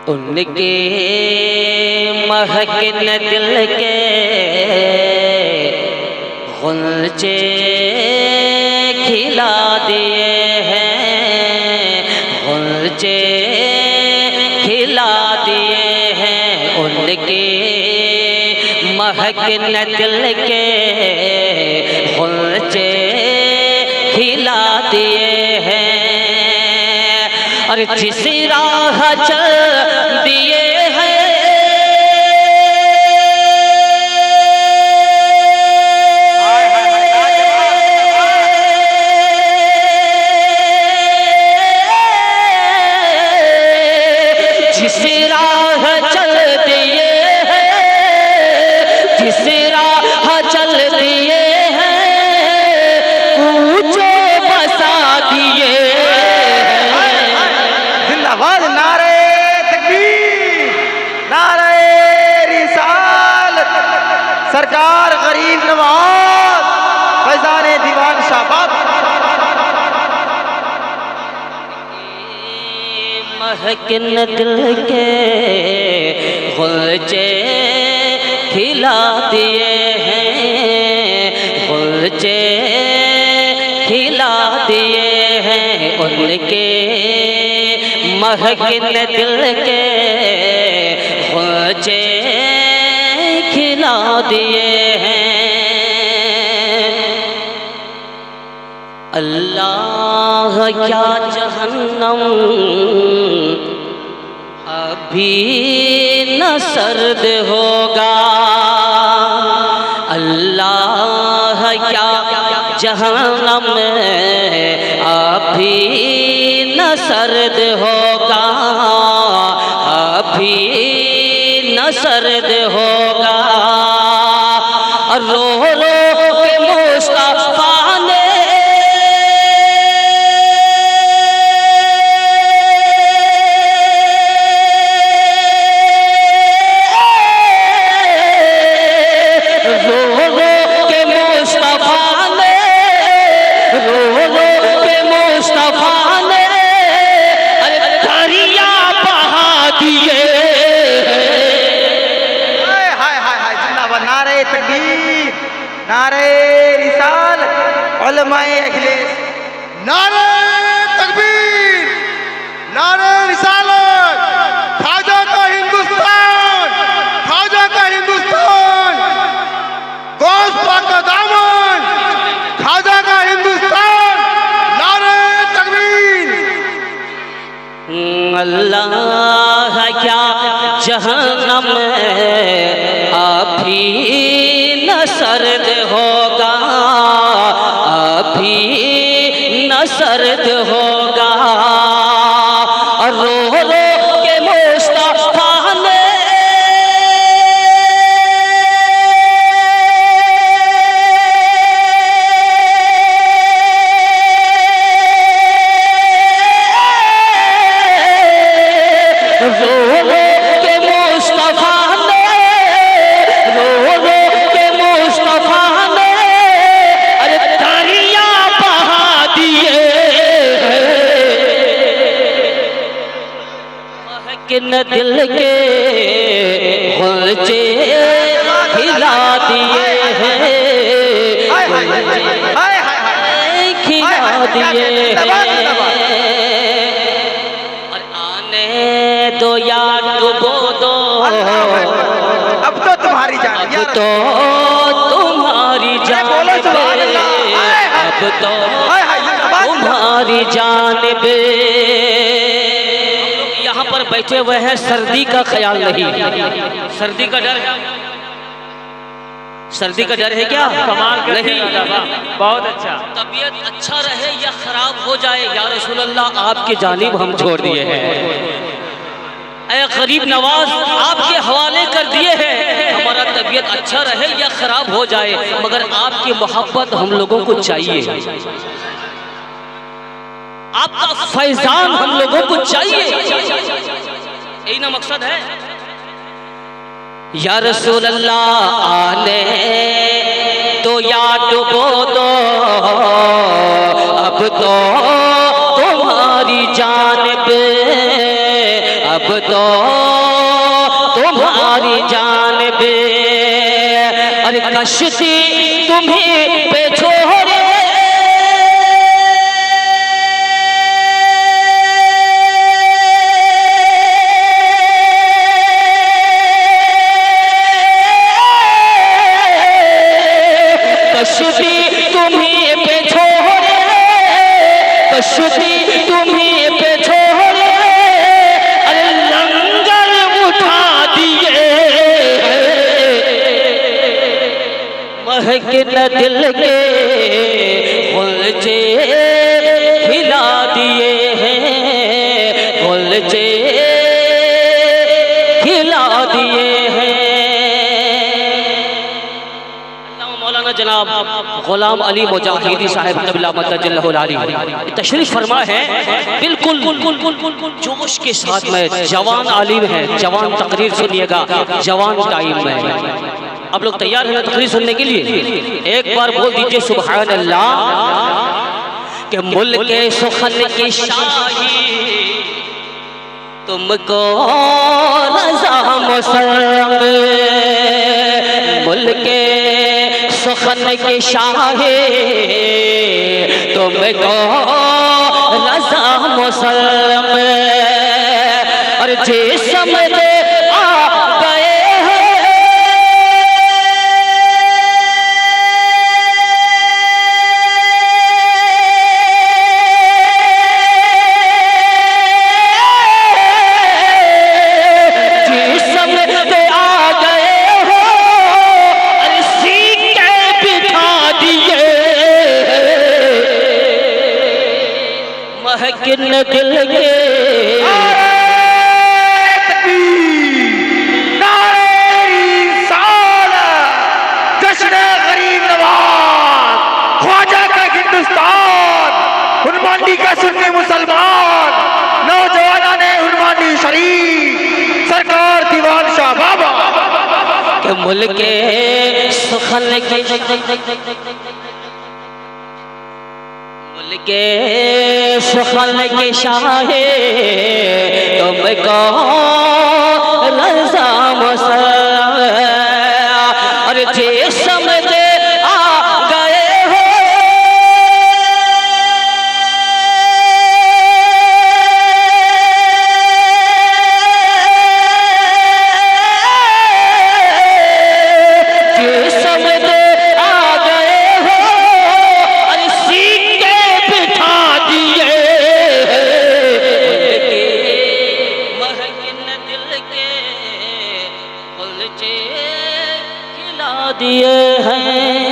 उनके महकन दिल के गुलचे खिला दिए हैं, गुलचे खिला दिए हैं। उनके महकन दिल के गुलचे खिला दिए हैं। और जिस राह चल दिए हैं, जिस राह चल दिए हैं, जिस राह चल दिए हैं, ऊंचे बसा दिए। जिंदाबाद, नारे तकबीर, नारे रिसालत। सरकार गरीब नवाज फैजान दीवान शाबाद। महकन दिल के गुलचे खिला दिए हैं, गुलचे खिला दिए हैं। उनके महकन दिल के गुलचे खिला दिए हैं। अल्लाह क्या जहन्नम अभी न सर्द होगा, अल्लाह क्या जहन्नम अभी न सर्द होगा, अभी न सर्द होगा। रो रो के मुस्तफा ने नारे रिसालत, उलमाए अखिलेश। नारे तकबीर, नारे रिसालत। ख्वाजा का हिंदुस्तान, ख्वाजा का हिंदुस्तान, गौस पाक का दामन, ख्वाजा का हिंदुस्तान। नारे तकबीर। अल्लाह क्या जहन्नम अभी न सर्द होगा, अभी न सर्द होगा। रो रो के मुस्तफा ने किन दिल के गुलचे खिला दिए हैं, खिला दिए हैं। और आने दो या डुबो दो, अब तो तुम्हारी जान, अब तो तुम्हारी जान पे, अब तो तुम्हारी जान पे। यहाँ पर बैठे हुए हैं, सर्दी का ख्याल नहीं, सर्दी का डर, सर्दी का डर है क्या? कमाल नहीं, बहुत अच्छा। तबीयत अच्छा रहे या खराब हो जाए, या रसूल अल्लाह आपके जानिब हम छोड़ दिए हैं, ऐ गरीब नवाज आपके हवाले कर दिए हैं। हमारा तबीयत अच्छा रहे या खराब हो जाए, मगर आपकी मोहब्बत हम लोगों को चाहिए, आपका फैजान हम लोगों को चाहिए। यही ना मकसद है। या रसूल अल्लाह आने तो या डुबो दो, अब तो तुम्हारी जानिब, अब तो तुम्हारी जान पे, अरे कश्ती तुम्हें पे छोड़े, कश्ती तुम्हें पे छोड़े, कश्ती तुम्हें पे छोड़े, अरे लंगर उठा दिए, महक न दिल के गुलचे हिला दिए हैं, गुलचे हिला दिए हैं। मौलाना जनाब गुलाम अली मुजाहिदी साहब कबिला मद्दजल्लहुल आली तशरीफ फरमा है, बिल्कुल जोश के साथ में जवान आलिम है, जवान तकरीर सुनिएगा, जवान टाइम में। आप लोग तैयार हैं तकरीर सुनने के लिए? एक बार बोल दीजिए सुभान अल्लाह। कि मुल्क सुखन की शाही तुमको रज़ा मुसल्लम, मुल्क सुखन की शाही तुमको रज़ा मुसल्लम, और जिस्म दे आ गए किन दिल के, नारे रिसालत, जश्न गरीब नवाज, ख्वाजा का हिंदुस्तान, हुनमांडी का सुन्नी मुसलमान, नौजवान ने हुनमांडी शरीफ, सरकार दीवान शाह बाबा के मुल्क सुखन की, मुल्क सुखन की शाहे तुमको रज़ा मुसल्लम, और जिस्म दे आ गए हो, जिस्म दे आ गए हो, और सीके बिठा दिए, महकिन दिल के गुलचे खिला दिए हैं।